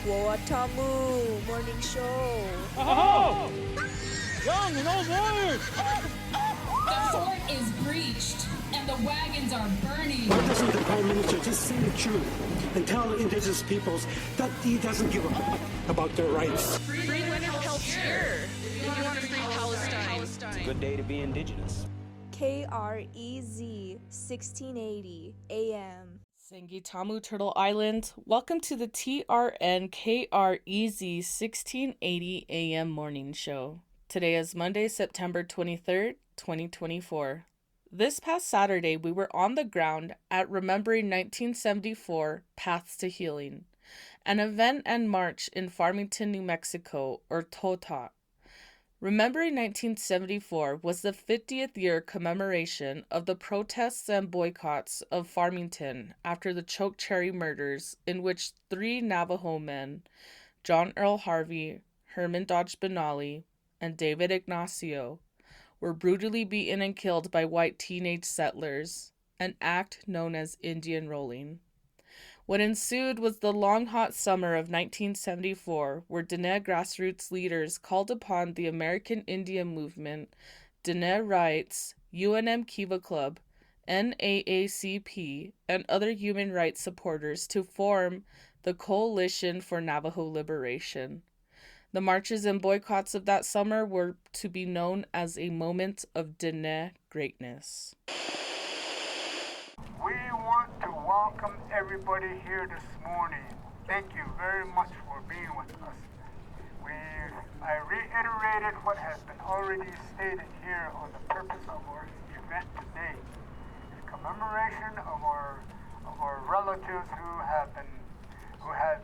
Tamu morning show. Oh! Young and old warriors! The fort is breached and the wagons are burning. Why doesn't the Prime Minister just say the truth and tell the Indigenous peoples that he doesn't give a about their rights? Free Leonard Peltier. If you want to free Palestine. It's a good day to be Indigenous. KREZ 1680 AM. Sangitamu Turtle Island, welcome to the TRN KREZ 1680 AM morning show. Today is Monday, September 23rd, 2024. This past Saturday, we were on the ground at Remembering 1974 Paths to Healing, an event and march in Farmington, New Mexico, or TOTA. Remembering 1974 was the 50th year commemoration of the protests and boycotts of Farmington after the choke cherry murders, in which 3 Navajo men, John Earl Harvey, Herman Dodge Benally, and David Ignacio, were brutally beaten and killed by white teenage settlers, an act known as Indian rolling. What ensued was the long hot summer of 1974, where Diné grassroots leaders called upon the American Indian Movement, Diné Rights, UNM Kiva Club, NAACP, and other human rights supporters to form the Coalition for Navajo Liberation. The marches and boycotts of that summer were to be known as a moment of Diné greatness. We want to welcome everybody here this morning. Thank you very much for being with us. I reiterated what has been already stated here on the purpose of our event today. In commemoration of our relatives who have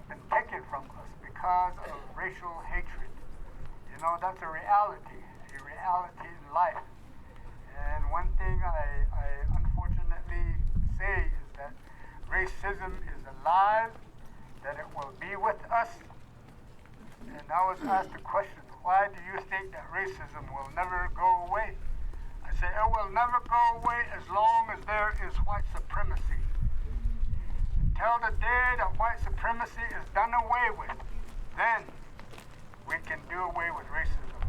been taken from us because of racial hatred. You know, that's a reality in life. And one thing I unfortunately say is that racism is alive, that it will be with us. And I was asked the question, why do you think that racism will never go away? I say it will never go away as long as there is white supremacy. Until the day that white supremacy is done away with, then we can do away with racism.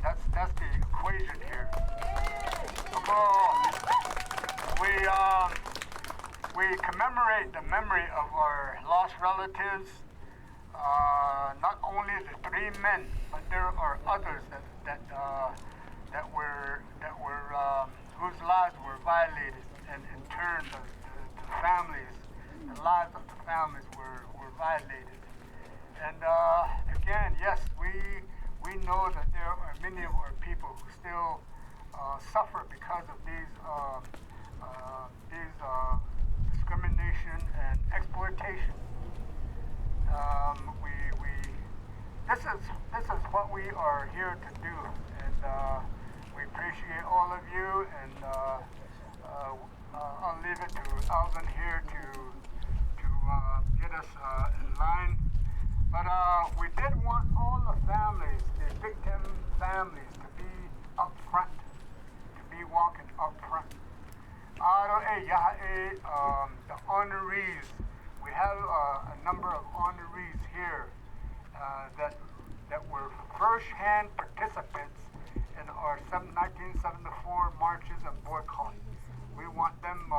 That's the equation here. We commemorate the memory of our lost relatives. Not only the 3 men, but there are others whose lives were violated, and in turn the families, the lives of the families were violated. And again, yes, we know that there are many of our people who still suffer because of these discrimination and exploitation. This is what we are here to do, and we appreciate all of you. And I'll leave it to Alvin here to get us in line. But we did want all the families, the victim families, to be up front, to be walking up front. The honorees, we have a number of honorees here that were first-hand participants in our 1974 marches and boycotts. We want them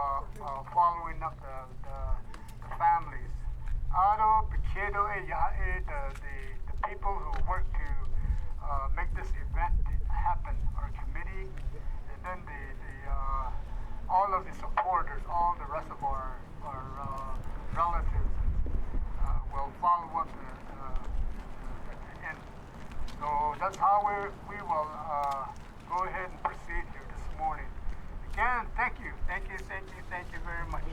following up the families. The people who work to make this event happen, our committee, and then all of the supporters, all the rest of our relatives will follow up at the end. So that's how we will go ahead and proceed here this morning. Again, thank you very much.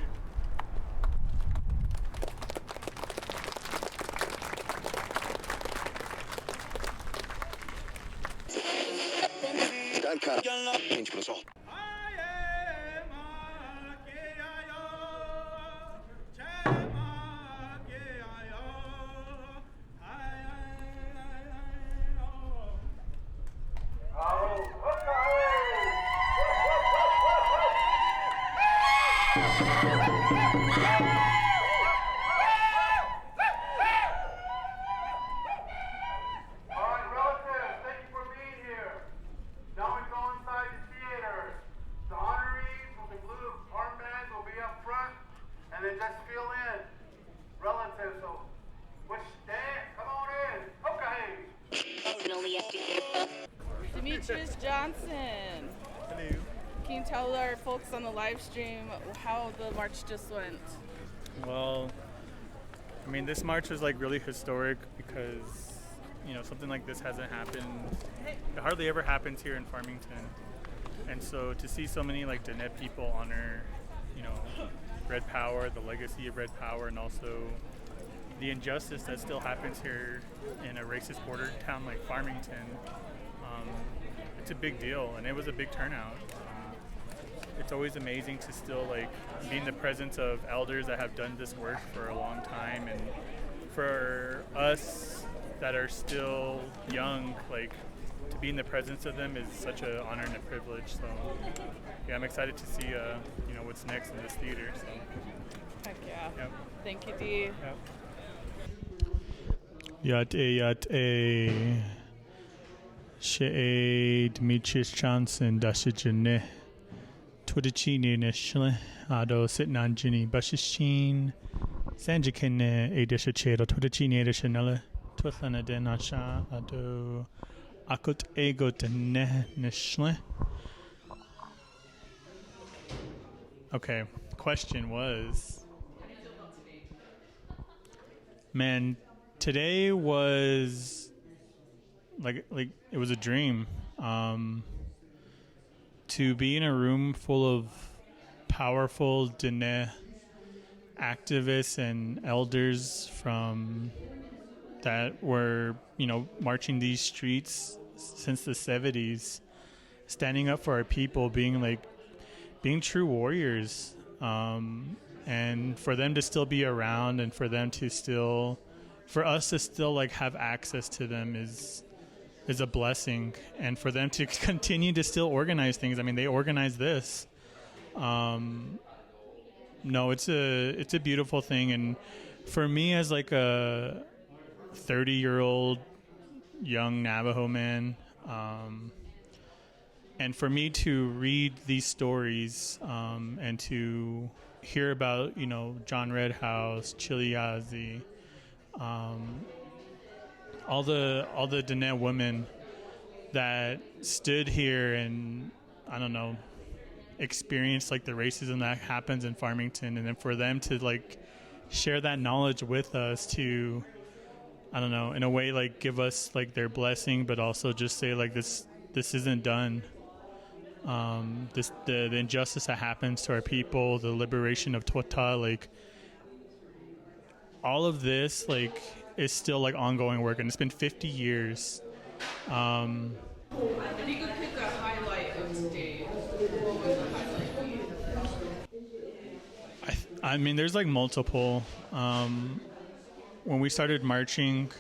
Johnson. Hello. Can you tell our folks on the live stream how the march just went? Well, I mean, this march was like really historic because, you know, something like this hasn't happened. It hardly ever happens here in Farmington. And so to see so many like Diné people honor, you know, Red Power, the legacy of Red Power, and also the injustice that still happens here in a racist border town like Farmington, it's a big deal, and it was a big turnout. It's always amazing to still like be in the presence of elders that have done this work for a long time, and for us that are still young, like to be in the presence of them is such an honor and a privilege. So yeah, I'm excited to see you know, what's next in this theater. So Heck yeah. yep. Thank you, Dee. Yep. Yat She Demetrius Johnson Dashijane Twitchini Nishle Ado Sitnanjini Bashishin Sanjakine Edishachero Twitchini Edishanella Twithlana Denasha Ado Akut Egot Ne Nishle. Okay, question was, man, today was like it was a dream. To be in a room full of powerful Diné activists and elders from that were, you know, marching these streets since the 70s, standing up for our people, being true warriors, and for them to still be around, and for us to still like have access to them is a blessing, and for them to continue to still organize things. I mean, they organized this. No, it's a beautiful thing, and for me as like a 30-year-old young Navajo man, and for me to read these stories, and to hear about, you know, John Redhouse, Chiliazi, all the Diné women that stood here and, I don't know, experienced like the racism that happens in Farmington, and then for them to like share that knowledge with us, to, I don't know, in a way like give us like their blessing, but also just say like this isn't done. The injustice that happens to our people, the liberation of Tota, like all of this like is still like ongoing work, and it's been 50 years. If you could pick a highlight of today, what would the highlight be? I mean, there's like multiple. When we started marching,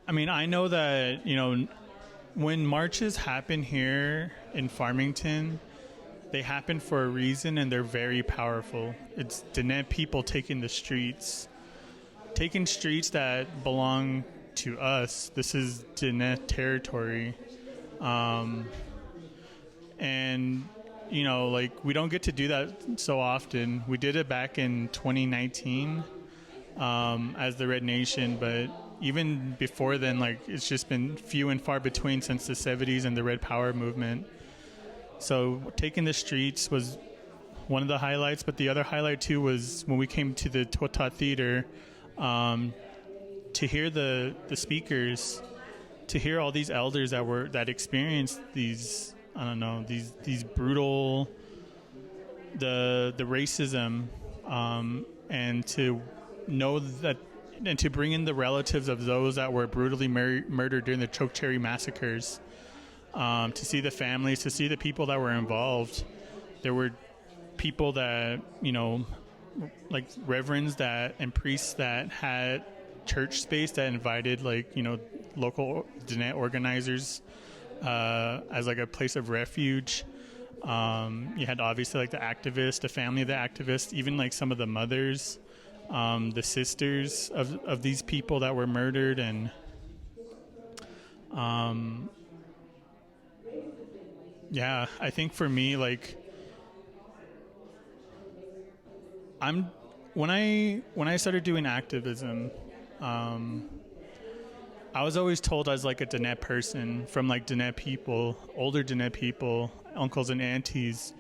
I mean, I know that, you know, when marches happen here in Farmington, they happen for a reason, and they're very powerful. It's Diné people taking streets that belong to us. This is Diné territory. And, you know, like, we don't get to do that so often. We did it back in 2019 as the Red Nation, but even before then, like, it's just been few and far between since the 70s and the Red Power movement. So taking the streets was one of the highlights, but the other highlight too was when we came to the Tota Theater, to hear the speakers, to hear all these elders that experienced these, I don't know, these brutal, the racism, and to know that, and to bring in the relatives of those that were brutally murdered during the Chokecherry massacres, to see the families, to see the people that were involved. There were people that, you know, like reverends that and priests that had church space that invited, like, you know, local Diné organizers as like a place of refuge. You had obviously like the activists, the family of the activists, even like some of the mothers, the sisters of these people that were murdered. And yeah, I think for me, like, when I started doing activism, I was always told as like a Diné person from like Diné people, older Diné people, uncles and aunties,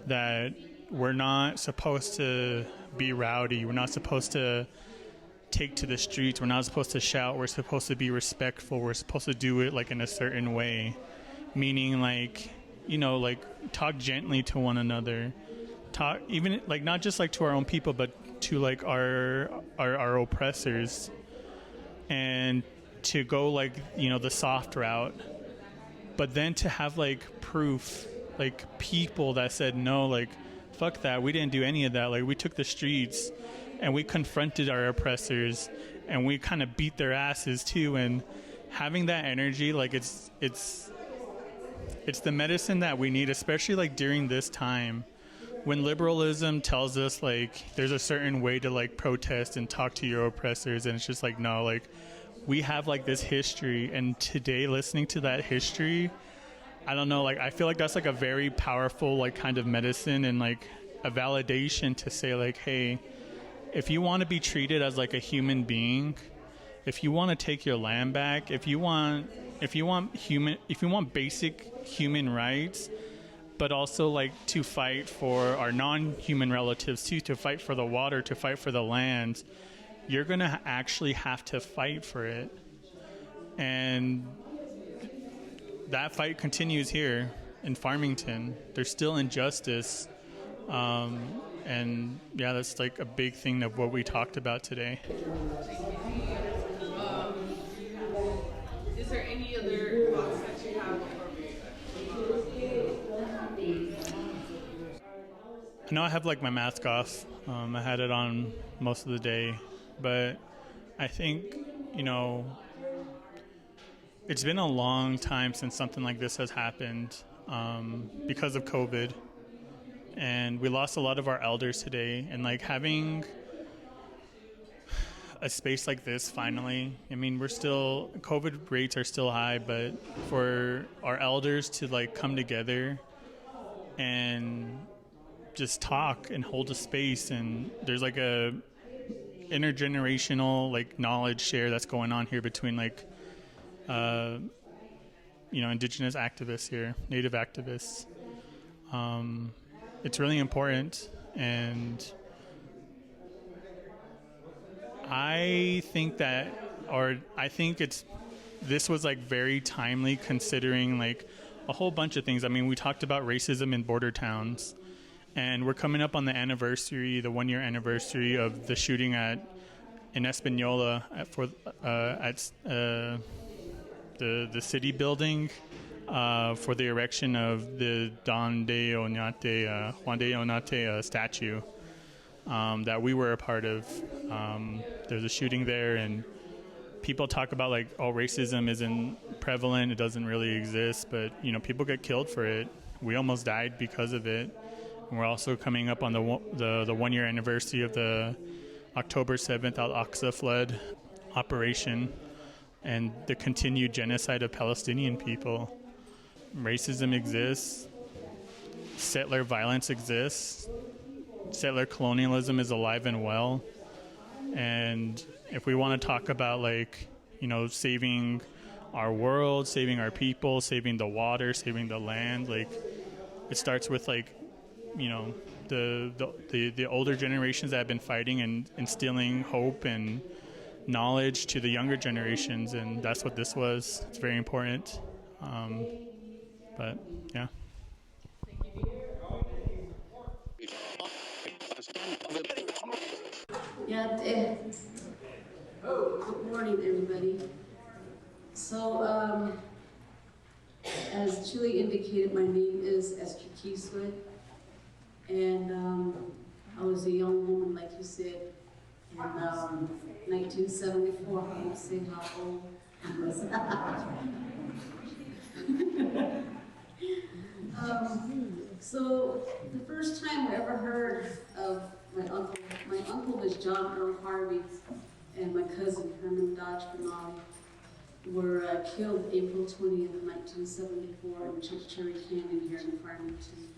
that we're not supposed to be rowdy. We're not supposed to take to the streets. We're not supposed to shout. We're supposed to be respectful. We're supposed to do it like in a certain way, meaning like, you know, like talk gently to one another. Talk even like not just like to our own people, but to like our oppressors, and to go like, you know, the soft route, but then to have like proof, like people that said no, like fuck that, we didn't do any of that, like we took the streets and we confronted our oppressors and we kind of beat their asses too. And having that energy, like it's the medicine that we need, especially like during this time when liberalism tells us like there's a certain way to like protest and talk to your oppressors, and it's just like, no, like we have like this history, and today listening to that history, I don't know, like I feel like that's like a very powerful like kind of medicine and like a validation to say like, hey, if you want to be treated as like a human being, if you want to take your land back, if you want basic human rights, but also like to fight for our non-human relatives too, to fight for the water, to fight for the land, you're going to actually have to fight for it. And that fight continues here in Farmington. There's still injustice. And yeah, that's like a big thing of what we talked about today. Is there any other thoughts that you have I know I have like my mask off. I had it on most of the day, but I think, you know, it's been a long time since something like this has happened because of COVID. And we lost a lot of our elders today. And like having a space like this finally, I mean, COVID rates are still high, but for our elders to like come together and just talk and hold a space, and there's like a intergenerational like knowledge share that's going on here between like you know, Indigenous activists here, Native activists. It's really important, and I think this was like very timely considering like a whole bunch of things. I mean, we talked about racism in border towns, and we're coming up on the 1-year anniversary of the shooting in Espanola at the city building for the erection of the Juan de Oñate statue that we were a part of. There's a shooting there, and people talk about like, oh, racism isn't prevalent, it doesn't really exist, but you know, people get killed for it. We almost died because of it. And we're also coming up on the 1-year anniversary of the October 7th Al-Aqsa flood operation and the continued genocide of Palestinian people. Racism exists. Settler violence exists. Settler colonialism is alive and well. And if we want to talk about like, you know, saving our world, saving our people, saving the water, saving the land, like it starts with like, you know, the older generations that have been fighting and instilling hope and knowledge to the younger generations, and that's what this was. It's very important. But yeah. Yeah. Good morning, everybody. So, as Julie indicated, my name is Esther Keeswood, and I was a young woman, like you said, in 1974. I won't say how old I was. So the first time I ever heard of my uncle was John Earl Harvey, and my cousin Herman Dodge Benally were killed April 20th, 1974 in Cherry Canyon here in Farmington.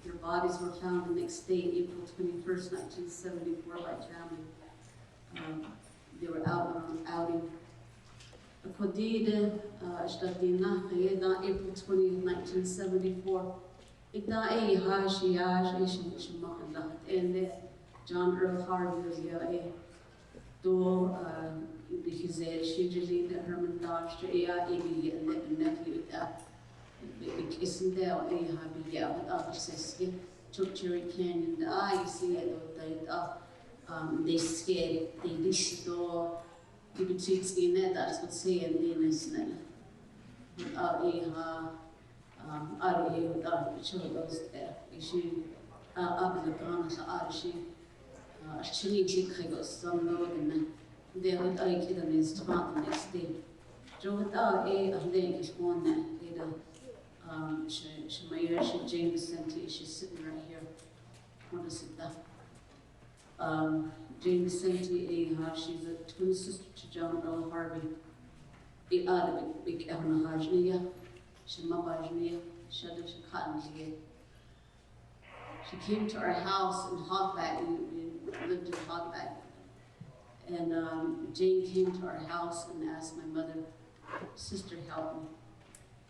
Their bodies were found the next day, April 21st, 1974 by family. They were out on an outing. Kodide, Stadina, April 20th, 1974. Ita e hashiyash ishmakandat and John Earl Harvey was do because she Herman Dodge nephew isn't there a happy says took Cherry Canyon you see it they scared they dish door you could see in that that's what say and then is goes there. She up the gun, she goes some road and they would I kid on his tomorrow the next day. Joe of leg is one that she Jane Vicente, she's sitting right here. What is it that? Jane Vicente, she's a twin sister to John Earl Harvey. Big Hajnia. She came to our house in Hogback. We lived in Hogback. And Jane came to our house and asked my mother, sister, help me.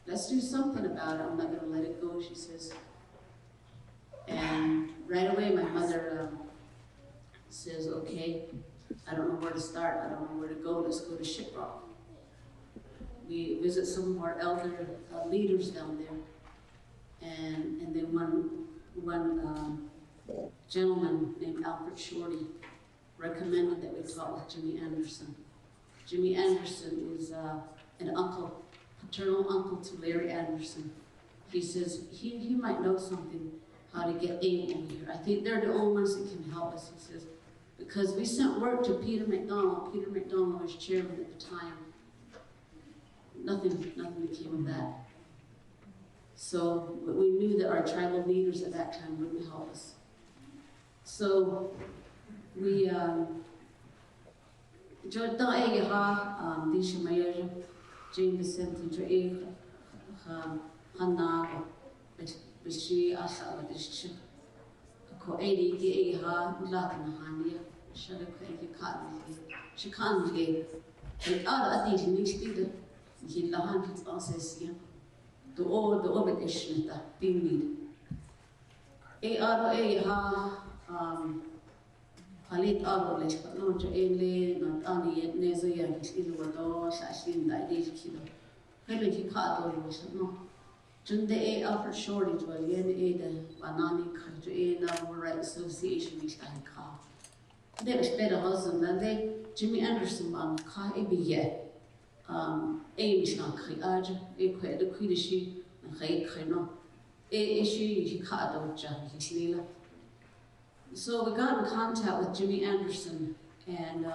Let's do something about it. I'm not going to let it go, she says. And right away, my mother says, okay, I don't know where to start. I don't know where to go. Let's go to Shiprock. We visit some of our elder leaders down there, and then one gentleman named Alfred Shorty recommended that we talk with Jimmy Anderson. Jimmy Anderson is an uncle, paternal uncle to Larry Anderson. He says he might know something how to get aid over here. I think they're the only ones that can help us. He says because we sent word to Peter McDonald. Peter McDonald was chairman at the time. Nothing came of that. So we knew that our tribal leaders at that time wouldn't help us. So we Jane Vicente Hanna Bishi Asa Ko Edi Geha Latin Hania she can't get other things he lahan his ancestors to all the obligation that being need. Halit arole no to ele not ani nezoya his ilwado sashin da idea kilo. Hele ki ka do was no. Junde Alfred Shorty to a yen the banani country na right association which I call. They was better husband than they Jimmy Anderson man ka ebiye. Age not creage, a quite the quidishi, and hate creno. A issue he cut out John Lila. So we got in contact with Jimmy Anderson, and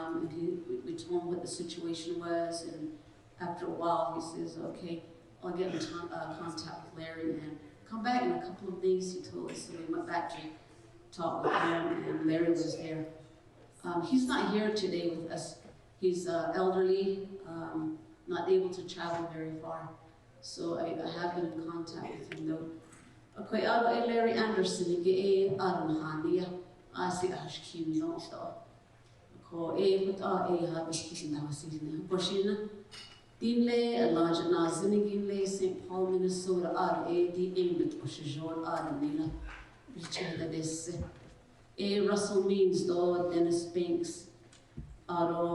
we told him what the situation was. And after a while, he says, "Okay, I'll get in contact with Larry and come back in a couple of days." He told us, so we went back to talk with him, and Larry was there. He's not here today with us. He's elderly, not able to travel very far. So I have been in contact with him though. Okay, Larry Anderson, he get Hania, I see Ashkin no so. Ko put have a now season. Boshina, Diné, a large Nazinigin St. Paul, Minnesota, the English Boshijor, Nina, Richard this. Russell Means, though, Dennis Banks. Aro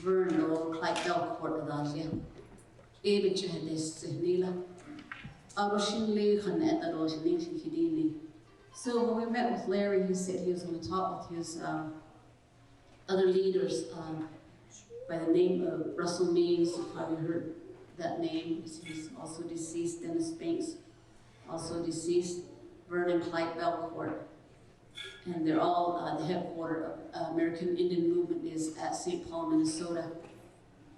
Verno, Clyde Belcourt of Asia. Ebit this Nila. Aro Shinley, Hanetta, or Nancy Hidini. So when we met with Larry, he said he was going to talk with his other leaders by the name of Russell Means. You probably heard that name. He's also deceased. Dennis Banks, also deceased. Vernon Clyde Belcourt. And they're all the headquarters of American Indian Movement is at St. Paul, Minnesota.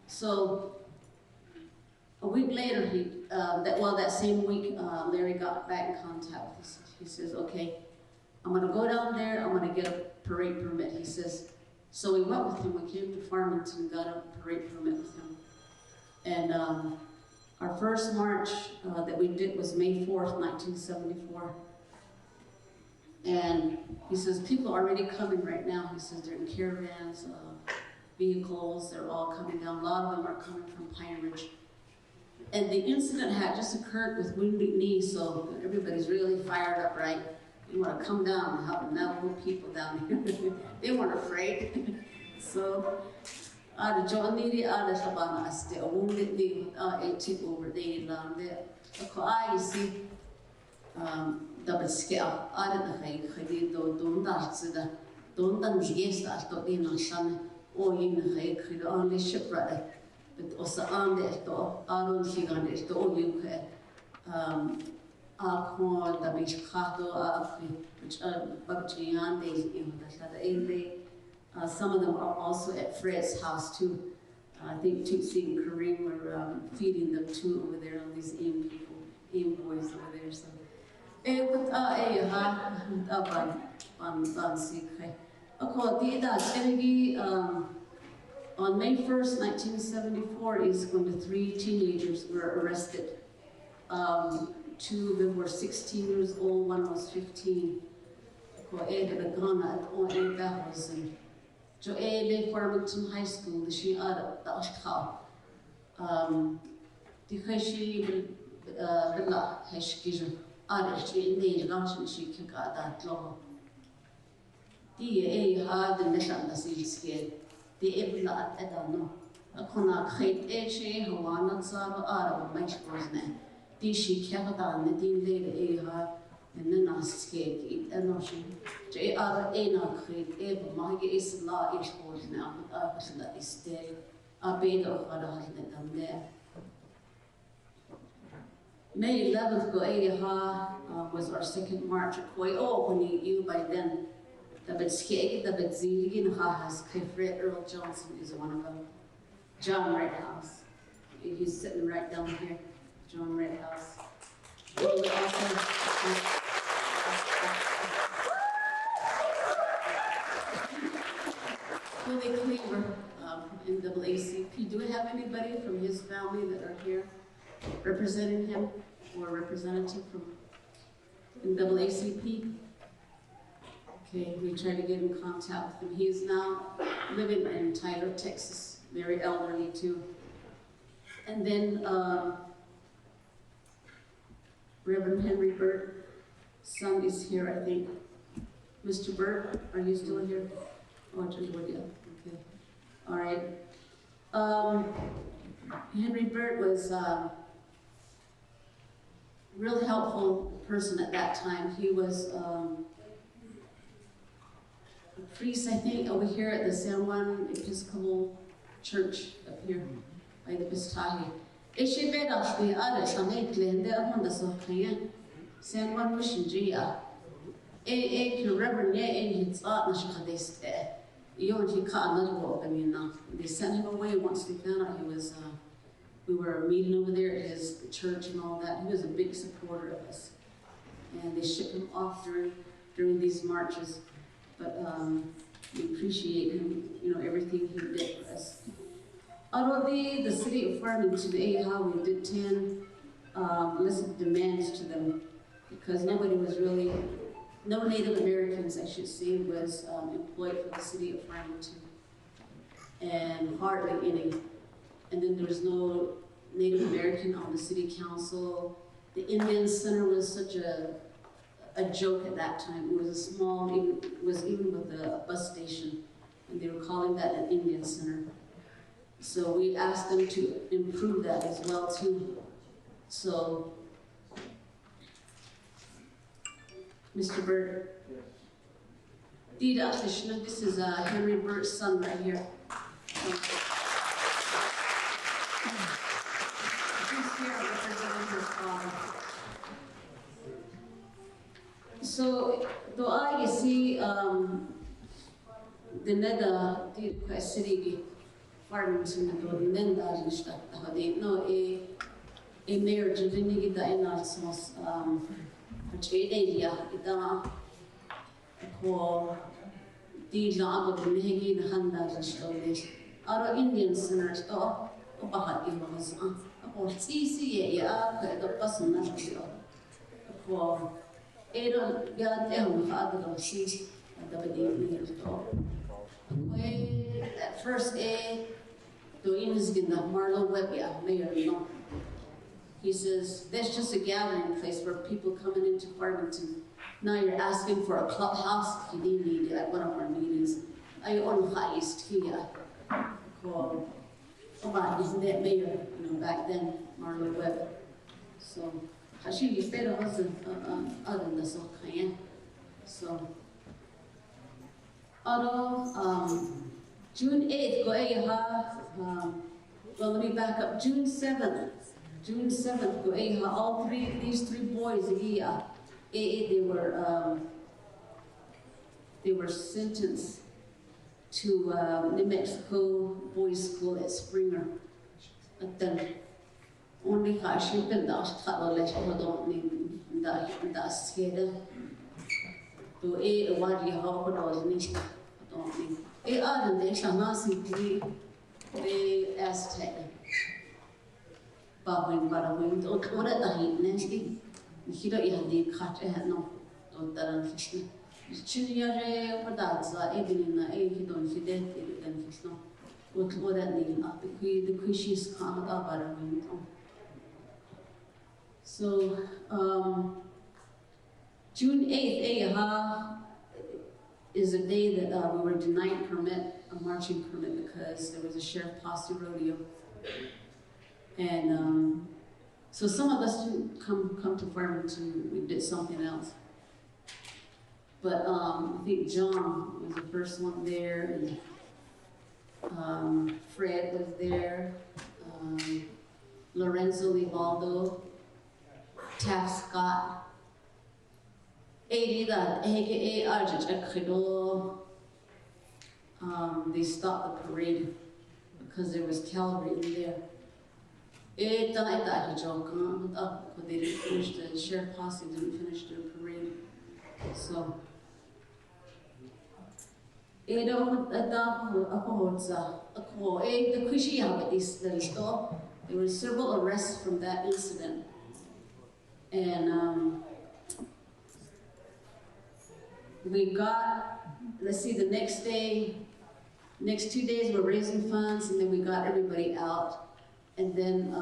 So a week later, that same week, Larry got back in contact with us. He says, "Okay, I'm going to go down there. I'm going to get a parade permit." He says. So we went with him. We came to Farmington, got a parade permit with him, and our first march that we did was May 4th, 1974. And he says, people are already coming right now. He says they're in caravans. vehicles. They're all coming down. A lot of them are coming from Pine Ridge. And the incident had just occurred with Wounded Knee, so everybody's really fired up, right? You want to come down and help the Navajo people down here. They weren't afraid. So, John Needy, Sabana, I still Wounded Knee, take over the land there. I see, double scale. I didn't think I did don't dance the don't dance yes, that's not in a sun or in the hay, could only shipwreck. But also on the door, I don't think on this door you can. I call the beach cattle, which are Buggy and they in the some of them are also at Fred's house too. I think Tootsie and Kareem were feeding them too over there on these AIM people, AIM boys over there. So, on May 1st, 1974, is when the 3 teenagers were arrested. 2 of them were 16 years old, 1 was 15. Farmington High School, the she the Ebla at Adano. A Konakate Eche, Hawana Zara Arab, my Sposne. Dishi Kavadan, the Dean Lady Aha, and then I skate it and notion. J. R. Ena Creed, Eva, my is law is was now, but I was let this day. I beg of what I had them there. May 11th, go Aha was our second march. When you by then. The bit Zilligan has Fred Earl Johnson is one of them. John Redhouse. He's sitting right down here. John Redhouse. Willie Cleaver, NAACP. Do we have anybody from his family that are here representing him or representative from NAACP? Okay, we try to get in contact with him. He is now living in Tyler, Texas, very elderly too. And then Reverend Henry Burt, son is here, I think. Mr. Burt, are you still here? Oh, just would you? Okay. All right. Henry Burt was a real helpful person at that time. He was priest, I think, over here at the San Juan Episcopal Church up here by the Pistahi. She bed off the other Shamay Glen, the one that's of Kayan, San Juan Mission Gia. Reverend Ye in his art, Nashadist. You and he caught another walk. I mean, they sent him away once they found out he was. We were meeting over there at his church and all that. He was a big supporter of us. And they shipped him off during these marches. But we appreciate him, everything he did for us. Although the city of Farmington, how we did 10 listed demands to them because nobody was really, no Native Americans, I should say, was employed for the city of Farmington, and hardly any. And then there was no Native American on the city council. The Indian Center was such a joke at that time. It was a small, it was even with a bus station, and they were calling that an Indian Center. So we asked them to improve that as well too. So, Mr. Burt, this is Henry Burt's son right here. He's here representing his father. So, do I see the Neda city Farmington and Nenda and stuff? They know a mayor Diné in our sauce, which area for the job of the Negi the Handa and Stones. Our Indian centers, oh, Bahat was about CC, the person that's for. Aaron got father of seas at the beginning of the first doing is in the Marlo Webb, Mayor. He says, that's just a gathering place for people coming into Farmington. Now you're asking for a clubhouse. You need at one of our meetings. I on highest here. Called isn't that Mayor? Back then, Marlo Webb. So, she said it was other than this kind. So, June 8th, well, let me back up. June 7th, all these three boys, they were sentenced to New Mexico Boys School at Springer. At the only hardship in the scared. To what you hope was nicht. Other than this, I'm not simply the Aztec. But when don't call it the heat nasty. He don't have the cut no, don't tell him. Chilliare, what that's even in the he don't he did it than his no. What that name up the quishes come up at a window. So, June 8th, is a day that we were denied a marching permit because there was a sheriff posse rodeo. And so some of us didn't come to Farmington, we did something else. But I think John was the first one there, and Fred was there, Lorenzo Livaldo, Taft Scott, they stopped the parade because there was cavalry in there. They didn't finish, the sheriff posse didn't finish their parade. So, there were several arrests from that incident. And we got, let's see, the next 2 days we're raising funds, and then we got everybody out. And then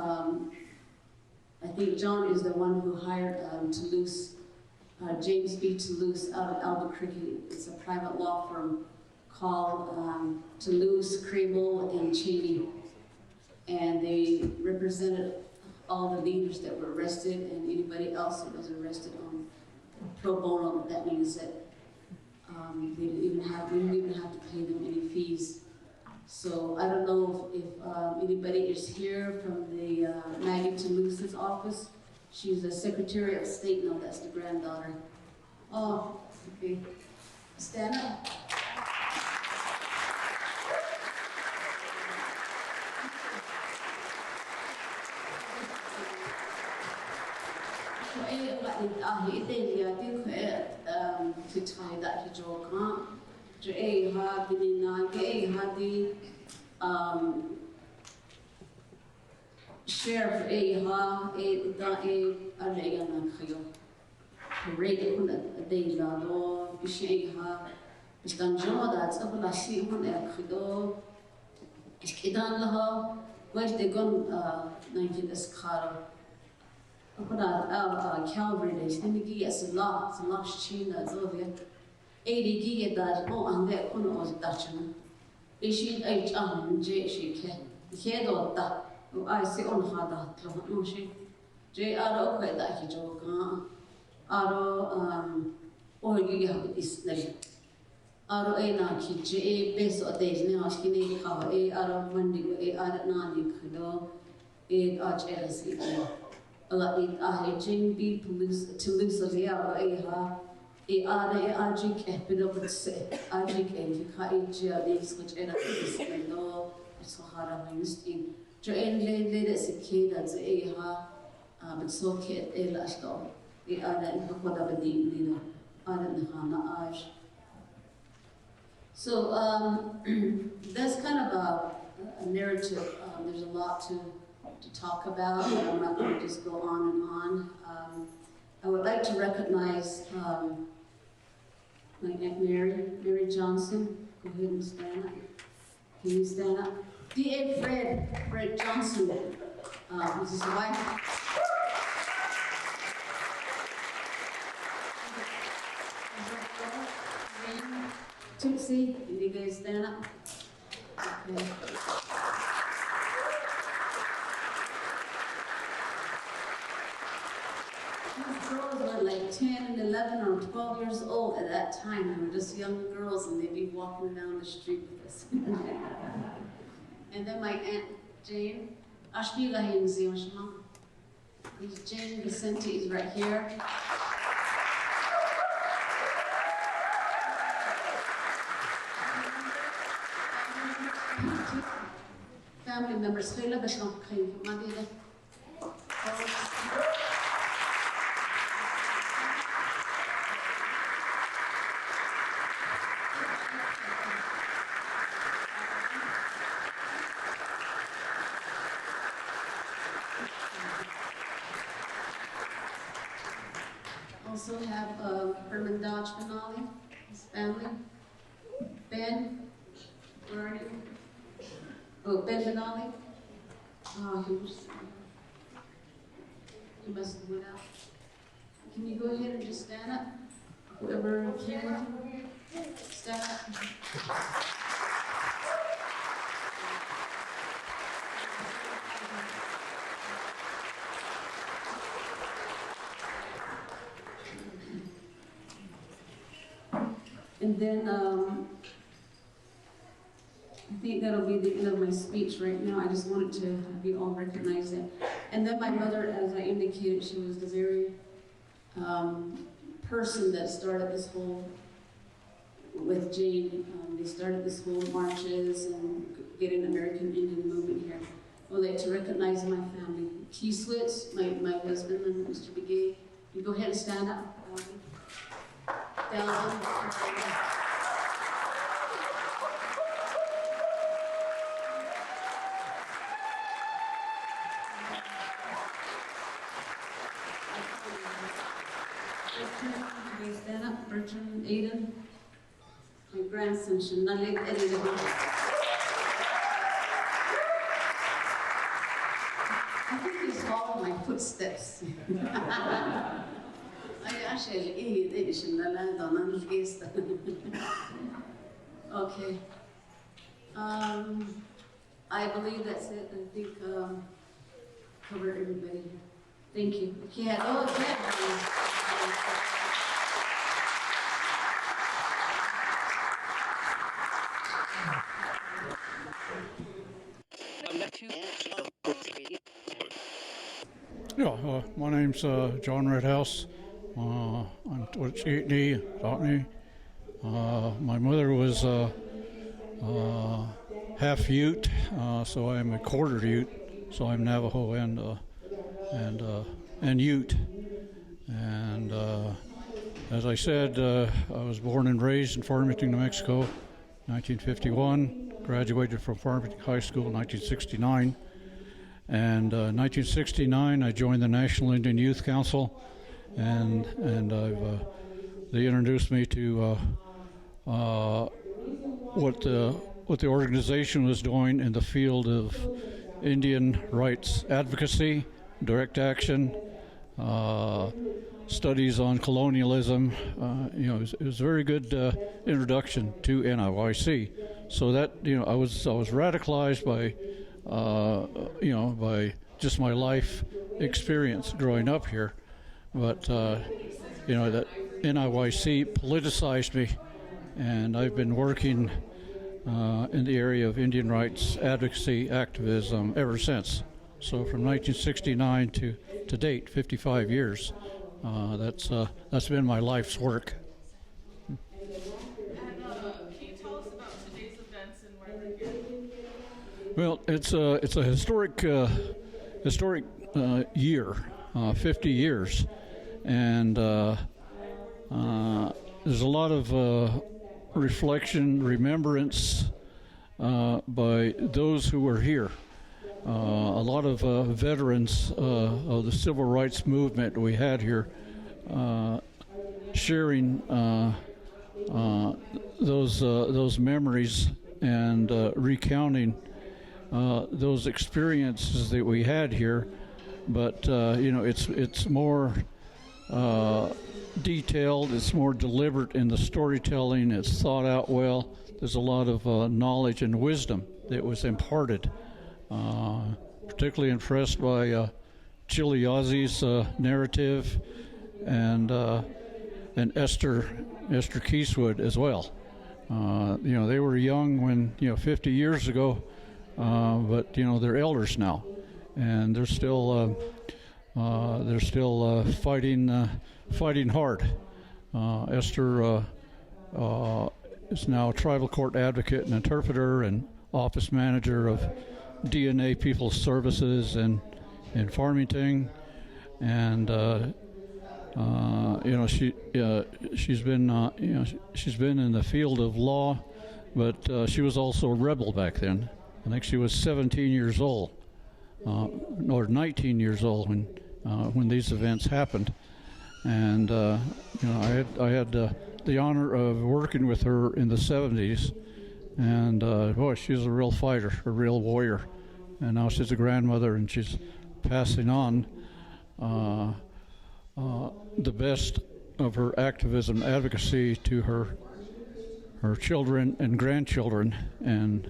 I think John is the one who hired Toulouse, James B. Toulouse out of Albuquerque. It's a private law firm called Toulouse, Crable, and Cheney. And they represented all the leaders that were arrested and anybody else that was arrested on pro bono. That means that we didn't even have to pay them any fees. So I don't know if anybody is here from the Maggie Toulouse's office. She's the Secretary of State. No, that's the granddaughter. Oh, okay. Stand up. Sheriff Calvary days, and the yes, a lot, China, Zovia, 80 gig that, and that one was Dutchman. She ate she can. The head of that, I see on Hada, no, she. J. Aro, that he joke, Aro, or you have this day. Aro a naki, J. Best of days now, skinny cover, a Aro Monday, a Aro Nani, Kudo, a Arch Elsie. Jane B. Toulouse, the hour, a Arjik, a bit of a Arjik, and you can't jails, which is no, it's so hard of in. Joanne laid as a kid as a but so kid, a last dog, the other and whatever deep leader, other than Hannah Ash. So that's kind of a narrative. There's a lot to talk about. I'm not going to just go on and on. I would like to recognize my Aunt Mary Johnson. Go ahead and stand up. Can you stand up? D.A. Fred Johnson, who's his wife. Tootsie, can you guys stand up? Okay. These girls were like 10 and 11 or 12 years old at that time. They were just young girls, and they'd be walking down the street with us. And then my Aunt Jane, Jane Vicente is right here. Family members, also have Herman Dodge Benally, his family. Ben, where are you? Oh, Ben Benally. Oh, he must have went out. Can you go ahead and just stand up? Whoever came with you, stand up. And then I think that'll be the end of my speech right now. I just wanted to have you all recognize it. And then my mother, as I indicated, she was the very person that started this whole, with Jane, they started this whole marches and getting the American Indian movement here. I would like to recognize my family. Key Switz, my husband, and Mr. Begay. You go ahead and stand up. Down. Stand up, Bertrand, Aiden, my grandson, Shanalik, Eddie. I think he's following my footsteps. Okay. I believe that's it. I think cover everybody here. Thank you. Yeah, my name's John Redhouse. I'm Diné. My mother was half Ute, so I'm a quarter Ute. So I'm Navajo and Ute. And as I said, I was born and raised in Farmington, New Mexico, 1951. Graduated from Farmington High School in 1969. And 1969, I joined the National Indian Youth Council, and they introduced me to what the organization was doing in the field of Indian rights advocacy, direct action, studies on colonialism. It was a very good introduction to NIYC. So that I was radicalized by by just my life experience growing up here, but that NIYC politicized me, and I've been working in the area of Indian rights advocacy activism ever since. So from 1969 to date, 55 years. That's been my life's work. Well, it's a historic year, 50 years, and there's a lot of reflection, remembrance by those who were here. A lot of veterans of the civil rights movement we had here sharing those memories and recounting those experiences that we had here, but it's more detailed, it's more deliberate in the storytelling, it's thought out well. There's a lot of knowledge and wisdom that was imparted. Particularly impressed by Chili Ozzy's narrative and Esther Keeswood as well. They were young when 50 years ago, but they're elders now, and they're still fighting hard. Esther is now a tribal court advocate and interpreter and office manager of Diné People's Services in Farmington, and she's been in the field of law, but she was also a rebel back then. I think she was 17 years old, or 19 years old when these events happened, and I had the honor of working with her in the 70s. And boy, she's a real fighter, a real warrior. And now she's a grandmother, and she's passing on the best of her activism, advocacy to her children and grandchildren. And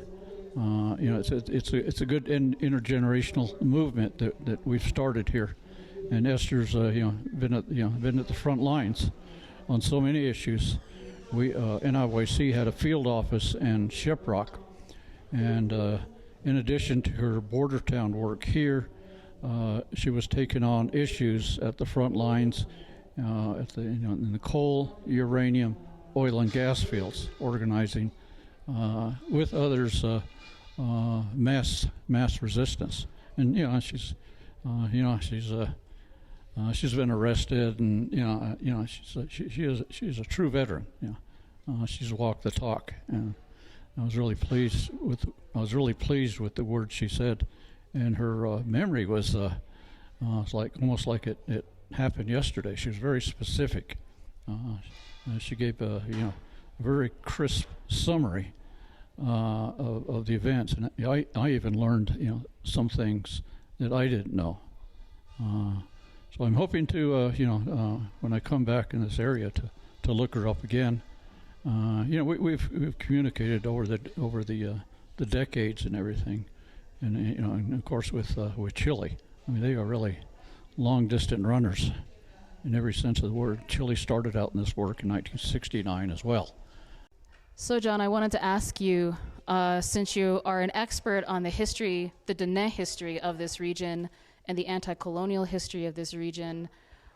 it's a good intergenerational movement that we've started here. And Esther's been at the front lines on so many issues. We NIYC had a field office in Shiprock, and in addition to her bordertown work here, she was taking on issues at the front lines, in the coal, uranium, oil and gas fields, organizing with others mass resistance. And she's been arrested, and she's a true veteran. She's walked the talk, and I was really pleased with the words she said, and her memory was almost like it happened yesterday. She was very specific. She gave a very crisp summary of the events, and I even learned some things that I didn't know. So I'm hoping to, when I come back in this area, to look her up again. We've communicated over the decades and everything, and of course with Chile. I mean, they are really long distance runners in every sense of the word. Chile started out in this work in 1969 as well. So, John, I wanted to ask you, since you are an expert on the Diné history of this region and the anti-colonial history of this region,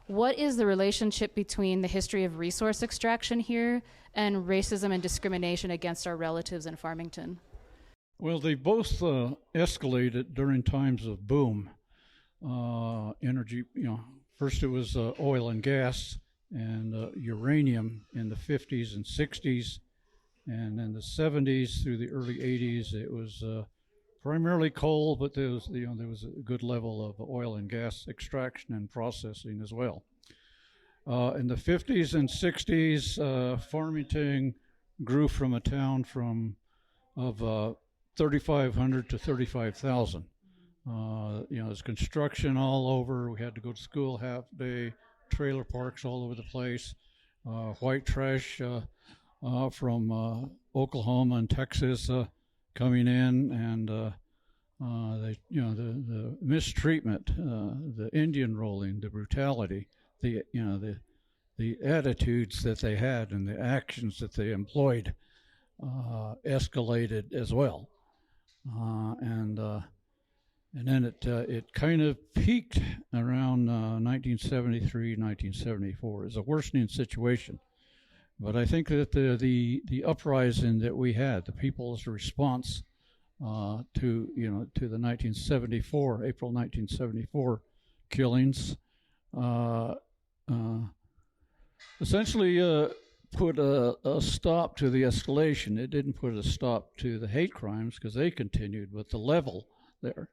what is the relationship between the history of resource extraction here and racism and discrimination against our relatives in Farmington? Well, they both escalated during times of boom. Energy, first it was oil and gas and uranium in the 50s and 60s, and in the 70s through the early 80s it was primarily coal, but there was a good level of oil and gas extraction and processing as well. In the 50s and 60s, Farmington grew from a town of 3,500 to 35,000. There's construction all over. We had to go to school half day, trailer parks all over the place, white trash from Oklahoma and Texas coming in, and the mistreatment, the Indian rolling, the brutality, the attitudes that they had and the actions that they employed escalated as well, and then it kind of peaked around 1973, 1974. It's a worsening situation. But I think that the uprising that we had, the people's response to the April 1974 killings, essentially put a stop to the escalation. It didn't put a stop to the hate crimes because they continued, but the level there,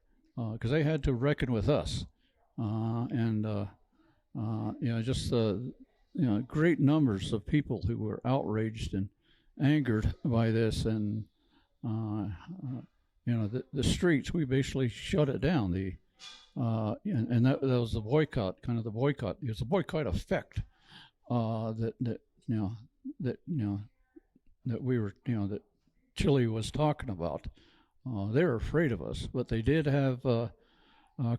because they had to reckon with us, great numbers of people who were outraged and angered by this, and The streets, we basically shut it down. And that was the boycott, kind of the boycott. It was a boycott effect that Chile was talking about. They were afraid of us, but they did have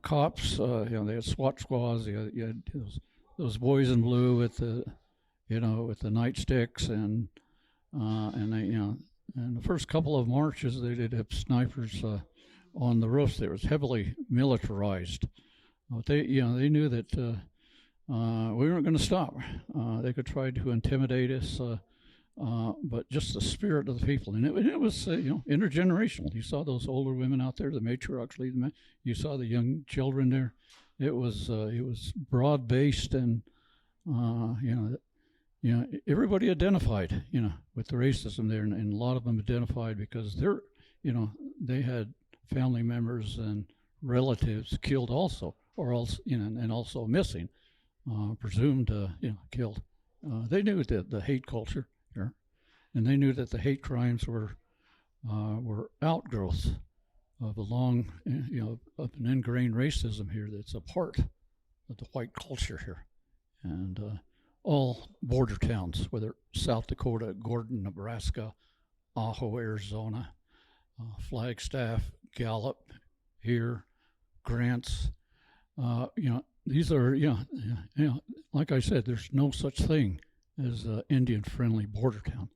cops. They had SWAT squads. You had those boys in blue with the nightsticks, and the first couple of marches they did have snipers on the roofs. They was heavily militarized. But they knew that we weren't going to stop. They could try to intimidate us, but just the spirit of the people, and it was intergenerational. You saw those older women out there, the matriarchs leading men. You saw the young children there. It was broad based, and everybody identified with the racism there, and a lot of them identified because they had family members and relatives killed also, or else and also missing, presumed killed. They knew that the hate culture here, and they knew that the hate crimes were outgrowths of a long of an ingrained racism here that's a part of the white culture here, and all border towns, whether South Dakota, Gordon, Nebraska, Ajo, Arizona, Flagstaff, Gallup, here, Grants. These are like I said, there's no such thing as Indian-friendly border town,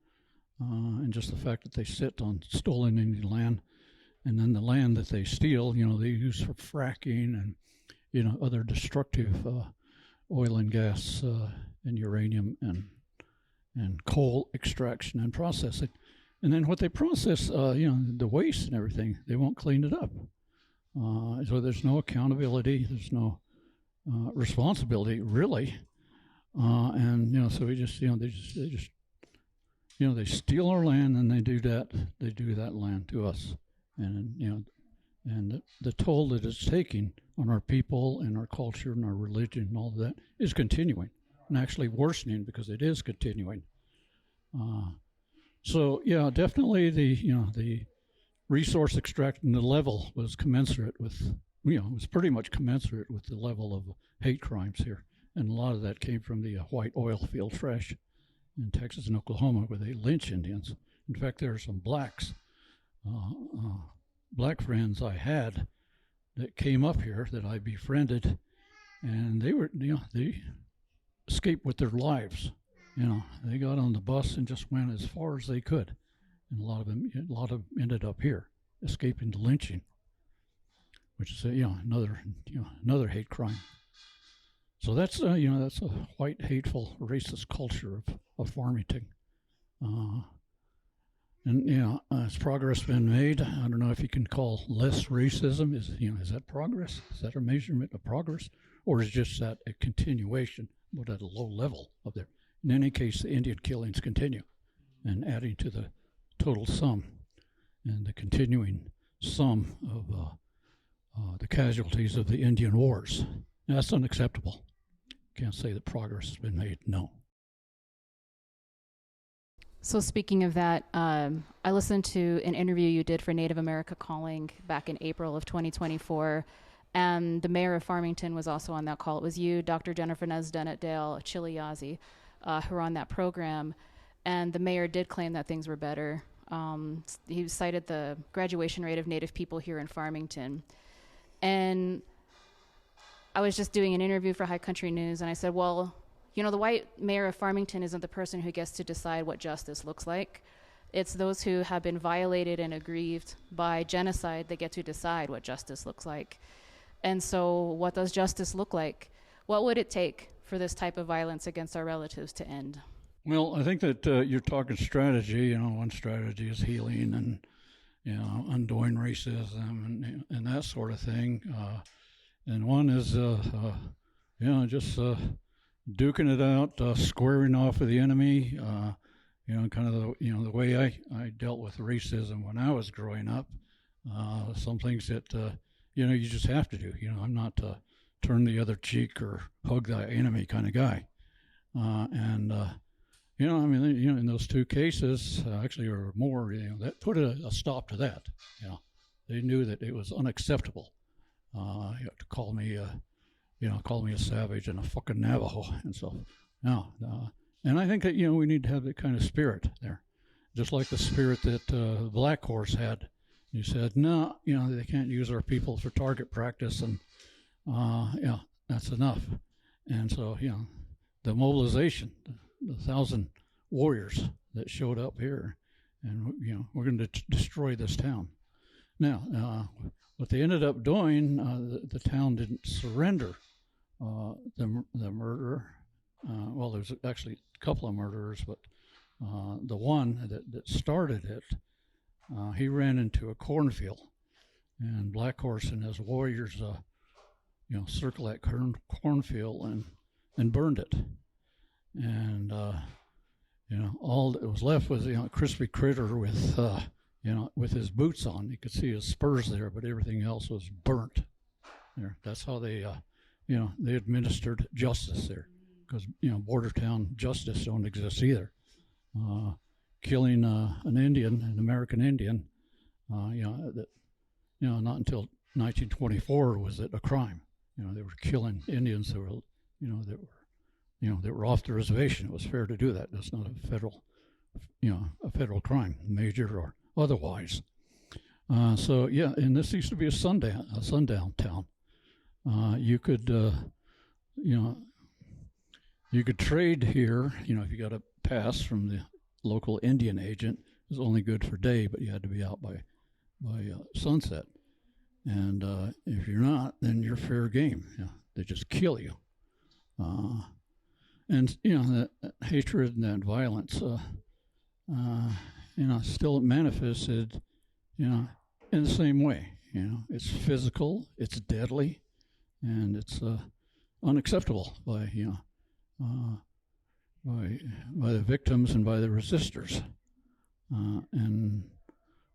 and just the fact that they sit on stolen Indian land, and then the land that they steal, they use for fracking and other destructive oil and gas and uranium and coal extraction and processing. And then what they process, the waste and everything, they won't clean it up. So there's no accountability, there's no responsibility really, and so we just, they steal our land, and they do that land to us, and and the toll that it's taking on our people and our culture and our religion and all of that is continuing, and actually worsening because it is continuing. So yeah, definitely the resource extraction, the level was commensurate with, was pretty much commensurate with the level of hate crimes here. And a lot of that came from the white oil field fresh in Texas and Oklahoma, where they lynch Indians. In fact, there are some blacks, black friends I had that came up here that I befriended, and they were, they escaped with their lives. They got on the bus and just went as far as they could, and a lot of them ended up here, escaping the lynching, which is another hate crime. So that's that's a white, hateful, racist culture of Farmington, and has progress been made? I don't know if you can call less racism. Is that progress? Is that a measurement of progress, or is just that a continuation, but at a low level of there? In any case, the Indian killings continue, and adding to the total sum and the continuing sum of the casualties of the Indian wars. Now, that's unacceptable. Can't say that progress has been made, no. So speaking of that, I listened to an interview you did for Native America Calling back in April of 2024, and the mayor of Farmington was also on that call. It was you, Dr. Jennifer Dale, Chile Yazzie, who were on that program, and the mayor did claim that things were better. He cited the graduation rate of Native people here in Farmington. And I was just doing an interview for High Country News, and I said, well, the white mayor of Farmington isn't the person who gets to decide what justice looks like. It's those who have been violated and aggrieved by genocide that get to decide what justice looks like. And so what does justice look like? What would it take for this type of violence against our relatives to end? Well, I think that you're talking strategy. One strategy is healing and, undoing racism and that sort of thing. And one is, just duking it out, squaring off with the enemy. Kind of the way I dealt with racism when I was growing up. Some things that you just have to do. I'm not turn the other cheek or hug the enemy kind of guy. And I mean, in those two cases, actually, or more, that put a stop to that. They knew that it was unacceptable. To call me a savage and a fucking Navajo and so. And I think that we need to have that kind of spirit there, just like the spirit that Black Horse had. He said, no, they can't use our people for target practice, and that's enough. And so, the mobilization, the 1,000 warriors that showed up here, and we're going to destroy this town. Now, what they ended up doing, the town didn't surrender the murderer. Well, there's actually a couple of murderers, but the one that started it, he ran into a cornfield, and Black Horse and his warriors, circled that cornfield and burned it. And all that was left was a crispy critter with his boots on. You could see his spurs there, but everything else was burnt. There, that's how they administered justice there, because border town justice don't exist either. Killing an Indian, an American Indian, not until 1924 was it a crime. They were killing Indians that were, that were off the reservation. It was fair to do that. That's not a federal crime, major or otherwise. And this used to be a sundown town. You could trade here. If you got a pass from the local Indian agent, it was only good for day, but you had to be out by sunset. And if you're not, then you're fair game. They just kill you. And that hatred and that violence, still manifested, in the same way. It's physical, it's deadly, and it's unacceptable by the victims and by the resistors.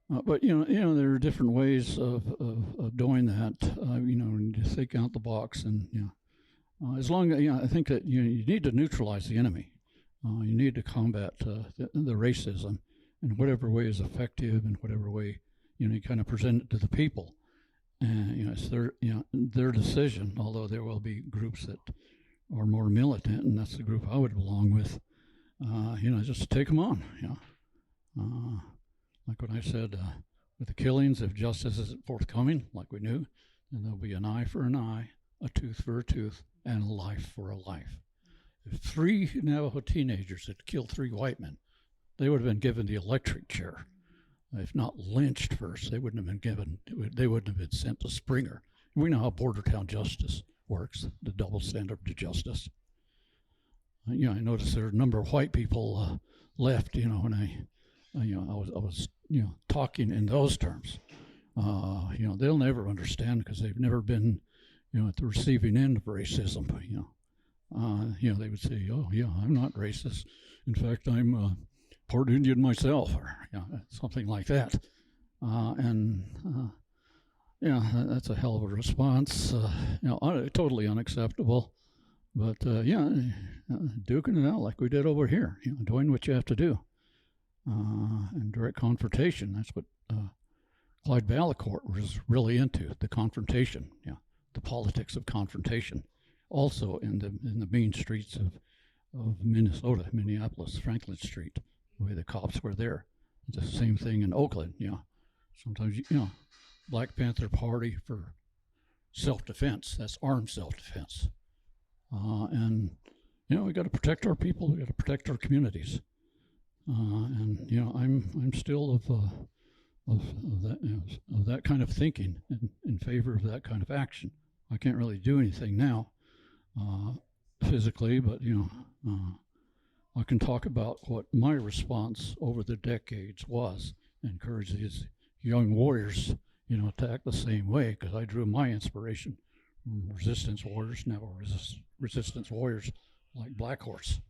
But there are different ways of doing that. When you think out the box, and as long as I think that you need to neutralize the enemy. You need to combat the racism in whatever way is effective, and whatever way you kind of present it to the people. And it's their decision. Although there will be groups that are more militant, and that's the group I would belong with. Just take them on. Like what I said, with the killings, if justice isn't forthcoming, like we knew, then there'll be an eye for an eye, a tooth for a tooth, and a life for a life. If 3 Navajo teenagers had killed 3 white men, they would have been given the electric chair. If not lynched first, they wouldn't have been sent to Springer. We know how border town justice works, the double standard to justice. I noticed there are a number of white people left, when I was talking in those terms. They'll never understand, because they've never been, at the receiving end of racism. They would say, "Oh, yeah, I'm not racist. In fact, I'm part Indian myself," or something like that. That's a hell of a response. Totally unacceptable. But duking it out like we did over here. Doing what you have to do. And direct confrontation. That's what Clyde Valacourt was really into, the confrontation, the politics of confrontation. Also in the mean streets of Minnesota, Minneapolis, Franklin Street, the way the cops were there. It's the same thing in Oakland. Sometimes Black Panther Party for self-defense. That's armed self-defense. We got to protect our people. We got to protect our communities. I'm still of that kind of thinking, in favor of that kind of action. I can't really do anything now, physically, but I can talk about what my response over the decades was, and encourage these young warriors, to act the same way, because I drew my inspiration from resistance warriors, Navajo resistance warriors like Black Horse.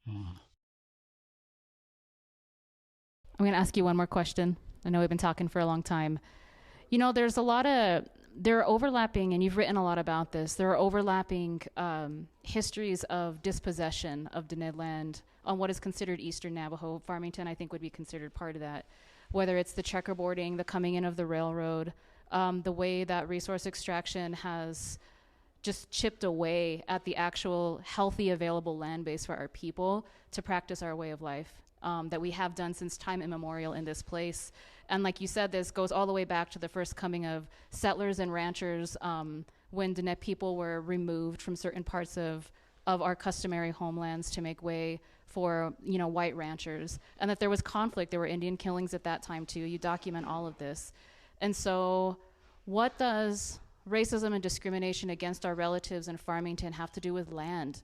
I'm going to ask you one more question. I know we've been talking for a long time. There's a lot of there are overlapping, and you've written a lot about this, there are overlapping histories of dispossession of Diné land on what is considered Eastern Navajo. Farmington, I think, would be considered part of that. Whether it's the checkerboarding, the coming in of the railroad, the way that resource extraction has just chipped away at the actual healthy available land base for our people to practice our way of life that we have done since time immemorial in this place. And like you said, this goes all the way back to the first coming of settlers and ranchers when Diné people were removed from certain parts of our customary homelands to make way for, you know, white ranchers. And that there was conflict, there were Indian killings at that time too. You document all of this. And so what does racism and discrimination against our relatives in Farmington have to do with land?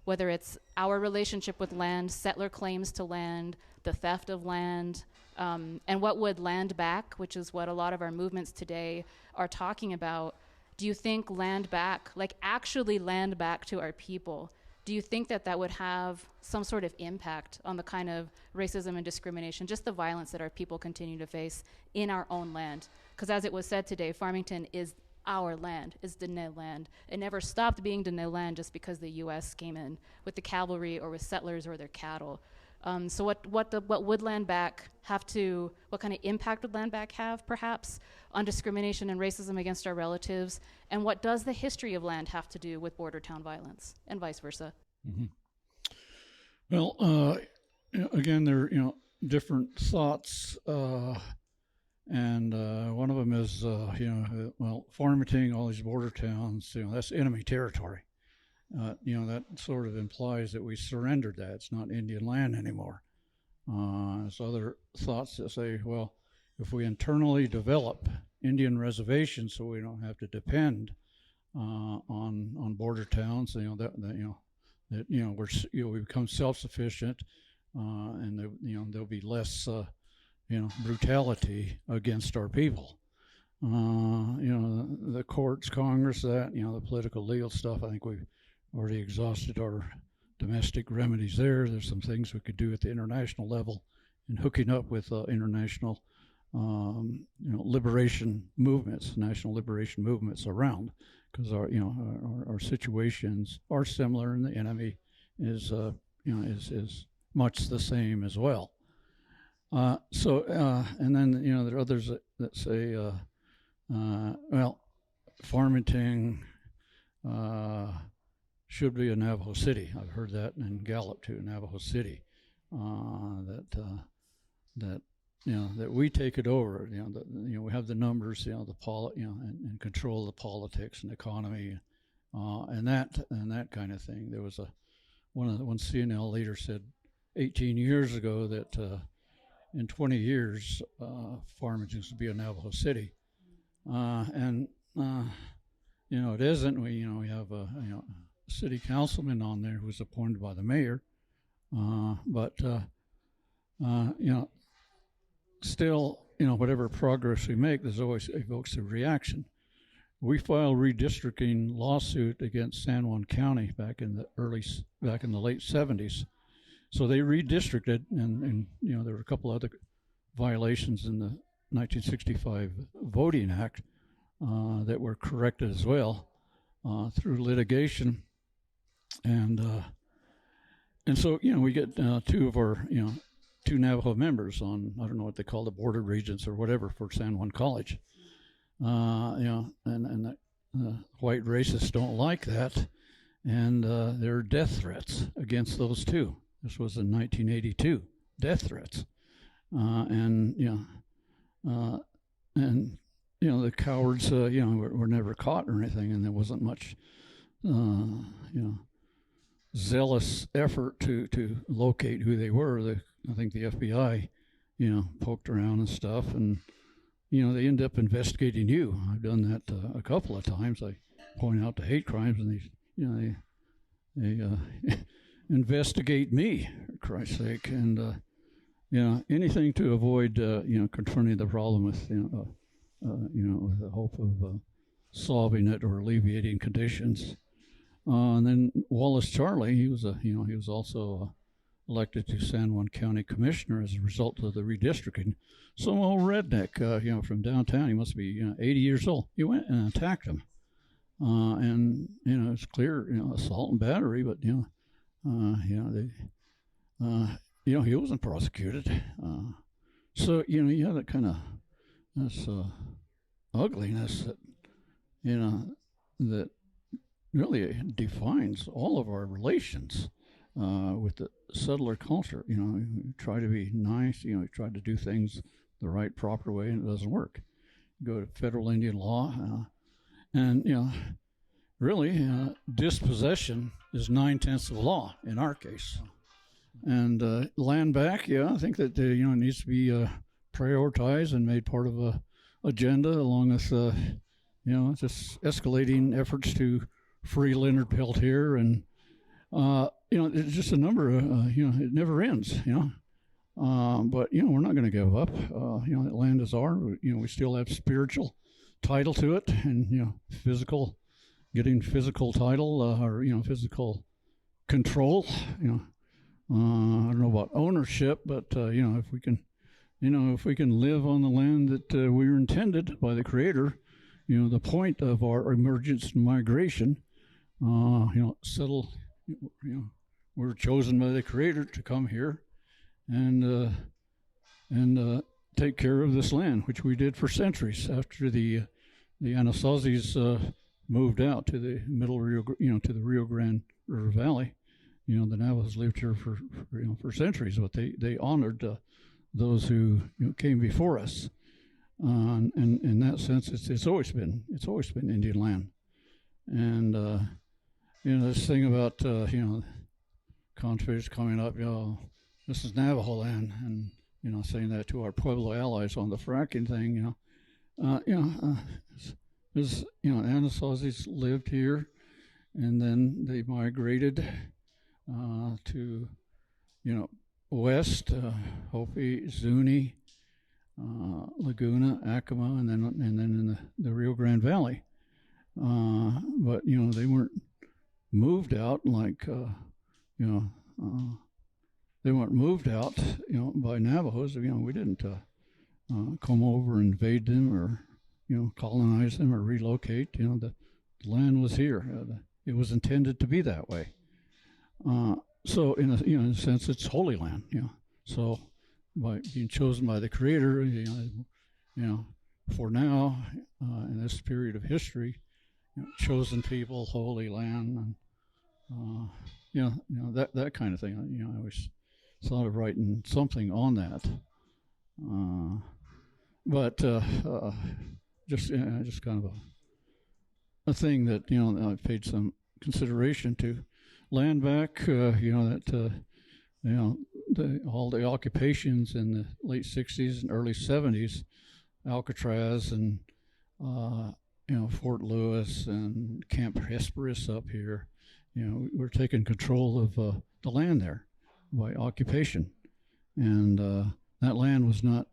Whether it's our relationship with land, settler claims to land, the theft of land, and what would land back, which is what a lot of our movements today are talking about. Do you think land back, like actually land back to our people, do you think that that would have some sort of impact on the kind of racism and discrimination, just the violence that our people continue to face in our own land? Because as it was said today, Farmington is our land, is Diné land. It never stopped being Diné land just because the U.S. came in with the cavalry or with settlers or their cattle. So what would land back have to, what kind of impact would land back have, perhaps, on discrimination and racism against our relatives? And what does the history of land have to do with border town violence, and vice versa? Mm-hmm. Well, again, there are, different thoughts, and one of them is, Farmington, all these border towns, that's enemy territory. That sort of implies that we surrendered that. It's not Indian land anymore. There's other thoughts that say, well, if we internally develop Indian reservations so we don't have to depend on border towns, we become self-sufficient, and there'll be less brutality against our people. The courts, Congress, the political legal stuff, I think we've already exhausted our domestic remedies there. There's some things we could do at the international level in hooking up with international liberation movements, national liberation movements around, because our situations are similar, and the enemy is much the same as well. And then there are others that say, Farmington should be a Navajo city. I've heard that in Gallup too, Navajo city. That we take it over. We have the numbers, and control the politics and economy, and that kind of thing. There was one CNL leader said 18 years ago that in 20 years, Farmington should be a Navajo city, and it isn't. We have a city councilman on there who was appointed by the mayor, but still, whatever progress we make, there's always evokes a reaction. We filed redistricting lawsuit against San Juan County back in the late 70s. So they redistricted, and there were a couple other violations in the 1965 Voting Act that were corrected as well through litigation, and so we get two of our two Navajo members on, I don't know what they call the border regents or whatever for San Juan College, and the white racists don't like that, and there are death threats against those two. This was in 1982, death threats, and the cowards, were never caught or anything, and there wasn't much, zealous effort to locate who they were. I think the FBI, poked around and stuff, and they end up investigating you. I've done that a couple of times. I point out the hate crimes, and they investigate me, for Christ's sake, and anything to avoid confronting the problem with with the hope of solving it or alleviating conditions. And then Wallace Charlie, he was also elected to San Juan County Commissioner as a result of the redistricting. Some old redneck, from downtown, he must be 80 years old. He went and attacked him. And, it's clear, assault and battery, but, he wasn't prosecuted. So, you have that kind of this ugliness that, that really defines all of our relations with the settler culture. We try to be nice, we try to do things the right, proper way, and it doesn't work. You go to federal Indian law, and, really, dispossession is 9/10 of the law in our case. And land back, I think that, it needs to be prioritized and made part of a agenda along with, just escalating efforts to free Leonard Peltier and, it's just a number of, it never ends, but, we're not going to give up. That land is ours. We still have spiritual title to it and, getting physical title or, physical control, I don't know about ownership, but, if we can, if we can live on the land that we were intended by the Creator, the point of our emergence and migration, settle, we were chosen by the Creator to come here and take care of this land, which we did for centuries after the Anasazis moved out to the middle Rio, to the Rio Grande River Valley. The Navajos lived here for centuries, but they honored those who came before us. And in that sense, it's always been Indian land. And this thing about controversies coming up, this is Navajo land, and saying that to our Pueblo allies on the fracking thing, Anasazis lived here, and then they migrated to, west, Hopi, Zuni, Laguna, Acoma, and then in the Rio Grande Valley. But they weren't moved out like they weren't moved out by Navajos. We didn't come over and invade them or colonize them or relocate. The land was here. It was intended to be that way. So in a sense, it's holy land. So by being chosen by the Creator, for now in this period of history, chosen people, holy land, and that kind of thing. I always thought of writing something on that, but just kind of a thing that I paid some consideration to. Land back, all the occupations in the late 60s and early 70s, Alcatraz and Fort Lewis and Camp Hesperus up here, we're taking control of the land there by occupation, and that land was not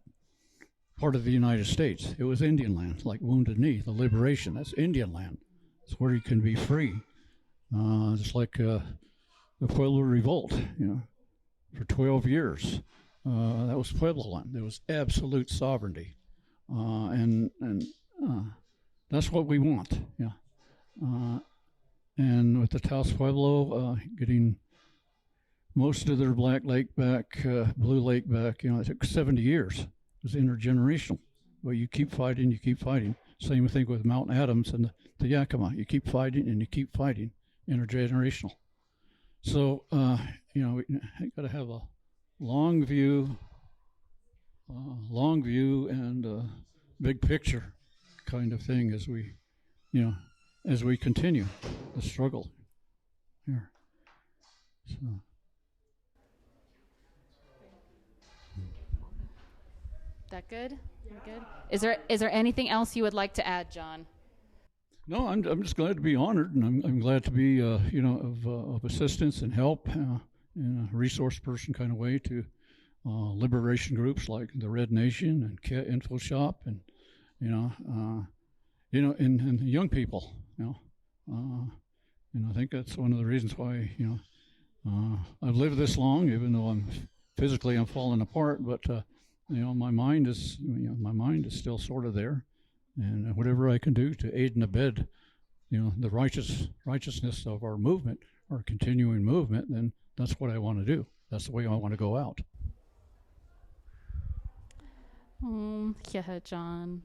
part of the United States. It was Indian land, like Wounded Knee, the Liberation. That's Indian land. It's where you can be free. Just like the Pueblo Revolt, for 12 years. That was Pueblo land. There was absolute sovereignty. And that's what we want, and with the Taos Pueblo getting most of their Black Lake back, Blue Lake back, it took 70 years. It was intergenerational. Well, you keep fighting, Same thing with Mount Adams and the Yakima. You keep fighting and you keep fighting. Intergenerational. So, we got to have a long view and big picture kind of thing as we continue the struggle here. So. That good? Good. Is there anything else you would like to add, John? No, I'm just glad to be honored, and I'm glad to be of assistance and help in a resource person kind of way to liberation groups like the Red Nation and Info Shop, and and young people. And I think that's one of the reasons why I've lived this long, even though I'm falling apart. But my mind is still sort of there, and whatever I can do to aid and abet, the righteousness of our movement, our continuing movement, then that's what I want to do. That's the way I want to go out. Yeah, John.